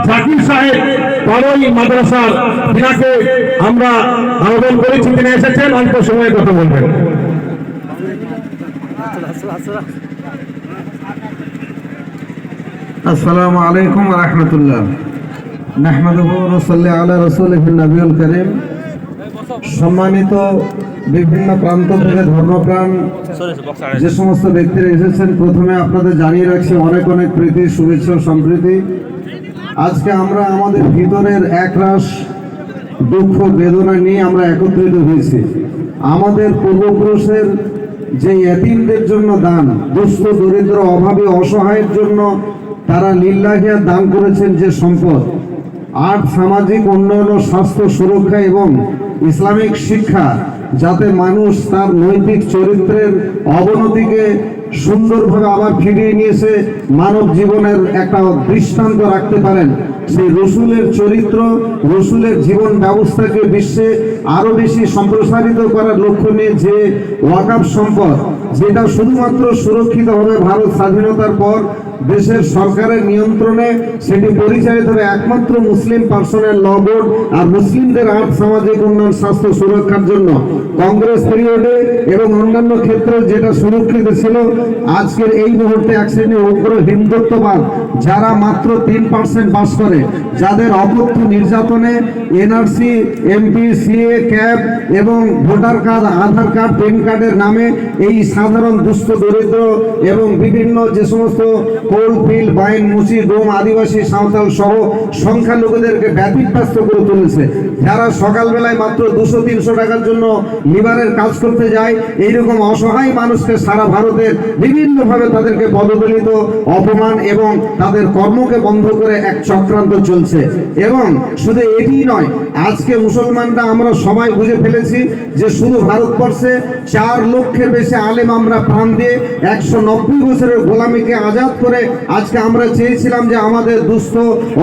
জাকির সাহেব পাড়ই মাদ্রাসার যিনাকে আমরা আহ্বান করেছি, তিনি এসেছেন, অল্প সময়ে কথা বলবেন। আসসালামু আলাইকুম ওয়া রাহমাতুল্লাহ। নাহমাদুহু ওয়া নুসাল্লি আলা রাসূলিহিন নবিয়্যিল কারীম। সম্মানিত বিভিন্ন প্রান্ত থেকে ধর্মপ্রাণ যে সমস্ত ব্যক্তিরা এসেছেন, প্রথমে আপনাদের জানিয়ে রাখছি অনেক অনেক প্রীতি, শুভেচ্ছা, সম্প্রীতি। আজকে আমরা আমাদের ভিতরের একরাশ দুঃখ বেদনা নিয়ে আমরা একত্রিত হয়েছি। আমাদের পূর্বপুরুষের যে এতিমদের জন্য দান, দুস্থ দরিদ্র অভাবী অসহায়ের জন্য তারা লিল্লাহিয়া দান করেছেন যে সম্পদ, আর্ট, সামাজিক উন্নয়ন, স্বাস্থ্য সুরক্ষা এবং ইসলামিক শিক্ষা, যাতে মানুষ তার নৈতিক চরিত্রের অবনতিকে সুন্দরভাবে আবার ফিরিয়ে নিয়েছে, মানব জীবনের একটা দৃষ্টান্ত রাখতে পারেন, সেই রসুলের চরিত্র, রসুলের জীবন ব্যবস্থাকে বিশ্বে আরো বেশি সম্প্রসারিত করার লক্ষ্য নিয়ে যে ওয়াকাফ সম্পদ, যেটা শুধুমাত্র সুরক্ষিত হবে ভারত স্বাধীনতার পর দেশের সরকারের নিয়ন্ত্রণে, সেটি পরিচালিত হবে একমাত্র মুসলিম পার্সোনাল ল বোর্ড আর মুসলিমদের আর্থ, সামাজিক উন্নয়ন, স্বাস্থ্য সুরক্ষার জন্য। কংগ্রেস পিরিয়ডে এবং অন্যান্য ক্ষেত্রে যেটা সুরক্ষিত ছিল, আজকের এই মুহূর্তে এক শ্রেণীর উগ্র হিন্দুত্ববাদ, যারা মাত্র 3% বাস করে, যাদের অকথ্য নির্যাতনে এনআরসি, এমপি, সিএ, ক্যাব এবং ভোটার কার্ড, আধার কার্ড, প্যান কার্ডের নামে এই সাধারণ দুস্থ দরিদ্র এবং বিভিন্ন যে সমস্ত কোল, ফিল, বাইন, মুসি, ডোম, আদিবাসী, সাঁওতাল সহ সংখ্যালঘুদেরকে ব্যতিব্যস্ত করে তুলেছে। যারা সকালবেলায় মাত্র 200-300 টাকার জন্য লিভারের কাজ করতে যায়, এইরকম অসহায় মানুষকে সারা ভারতের বিভিন্নভাবে তাদেরকে পদদলিত, অপমান এবং তাদের কর্মকে বন্ধ করে এক চক্রান্ত চলছে। এবং শুধু এটি নয়, আজকে মুসলমানরা আমরা সবাই বুঝে ফেলেছি যে শুধু ভারতবর্ষে 4 লক্ষের বেশি আলেম আমরা প্রাণ দিয়ে 190 বছরের গোলামিকে আজাদ করে আজকে আমরা চেয়েছিলাম যে আমাদের দুস্থ,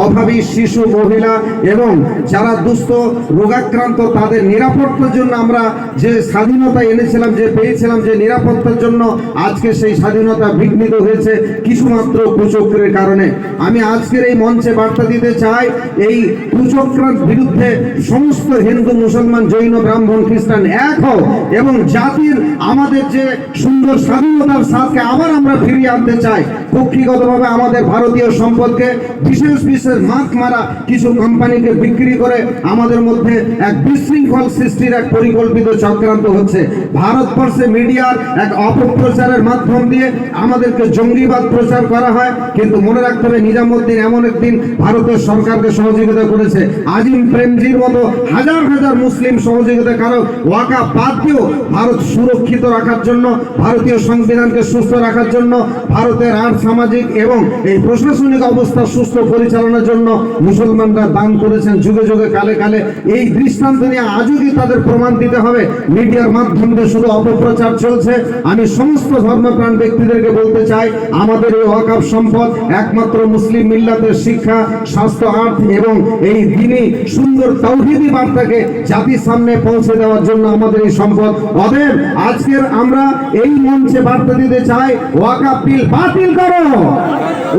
অভাবী, শিশু, মহিলা এবং যারা দুস্থ, রোগাক্রান্ত, তাদের নিরাপত্তার জন্য আমরা যে স্বাধীনতা এনেছিলাম, যে পেয়েছিলাম, যে নিরাপত্তার জন্য আজকে সেই স্বাধীনতা বিঘ্নিত হয়েছে কিছুমাত্র কুচক্রের কারণে। আমি আজকের এই মঞ্চে বার্তা দিতে চাই, এই কুচক্রের বিরুদ্ধে সমস্ত হিন্দু, মুসলমান, জৈন, ব্রাহ্মণ, খ্রিস্টান এক হও এবং জাতির আমাদের যে সুন্দর স্বাধীনতার স্বাদকে আবার আমরা ফিরিয়ে আনতে চাই। কক্ষিগতভাবে আমাদের ভারতীয় সম্পদকে বিশেষ বিশেষ মাত মারা কিছু কোম্পানিকে বিক্রি করে আমাদের মধ্যে এক বিশৃঙ্খল সৃষ্টির এক পরিকল্পিত চক্রান্ত হচ্ছে। ভারতবর্ষে মিডিয়ার এক অপপ্রচারের মাধ্যম দিয়ে আমাদেরকে জঙ্গিবাদ প্রচার করা হয়, কিন্তু মনে রাখতে হবে নিজামুদ্দিন এমন একদিন ভারতের সরকারকে সহযোগিতা করেছে, আজিম প্রেমজির মতো হাজার হাজার মুসলিম সহযোগিতা কারক ওয়াকাফ বাদ দিয়েও ভারত সুরক্ষিত রাখার জন্য, ভারতীয় সংবিধানকে সুস্থ রাখার জন্য, ভারতের আর্থ, সামাজিক এবং এই প্রশাসনিক অবস্থা সুস্থ পরিচালনার জন্য মুসলমানরা দান করেছেন যুগে যুগে, কালে কালে। এই দৃষ্টান্ত নিয়ে আজও কি তাদের প্রমাণ দিতে হবে? মিডিয়ার মাধ্যমে শুধু অপপ্রচার চলছে। আমি সমস্ত ধর্মপ্রাণ ব্যক্তিদেরকে বলতে চাই, আমাদের এই ওয়াকাফ সম্পদ একমাত্র মুসলিম মিল্লাতের শিক্ষা, স্বাস্থ্য, আর্থ এবং এই দ্বীনি সুন্দর তাওহীদি বার্তাকে জাতির সামনে পৌঁছে দেওয়ার জন্য আমাদের এই সম্পদ। অতএব আজকের আমরা এই মঞ্চে বার্তা দিতে চাই, ওয়াকাফ বিল বাতিল করো,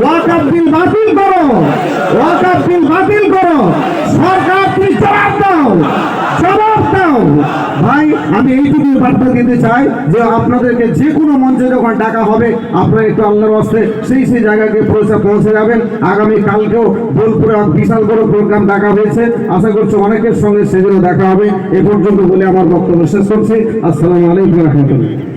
ওয়াকাফ বিল বাতিল করো, ওয়াকাফ বিল বাতিল করো। সরকার তুমি জবাব দাও, জবাব দাও। ভাই, আমি এইটুকু বার্তা দিতে চাই যে আপনাদেরকে যে কোনো মঞ্চে যখন ডাকা হবে, আপনারা একটু আল্লাহর ওয়াস্তে সেই জায়গাকে পৌঁছে যাবেন। আগামী কালকেও বোলপুরে বিশাল বড় প্রোগ্রাম ডাকা হয়েছে, আশা করছি অনেকের সঙ্গে সেগুলো দেখা হবে। এ পর্যন্ত বলে আমার বক্তব্য শেষ করছি। আসসালামু আলাইকুম ওয়া রাহমাতুল্লাহ।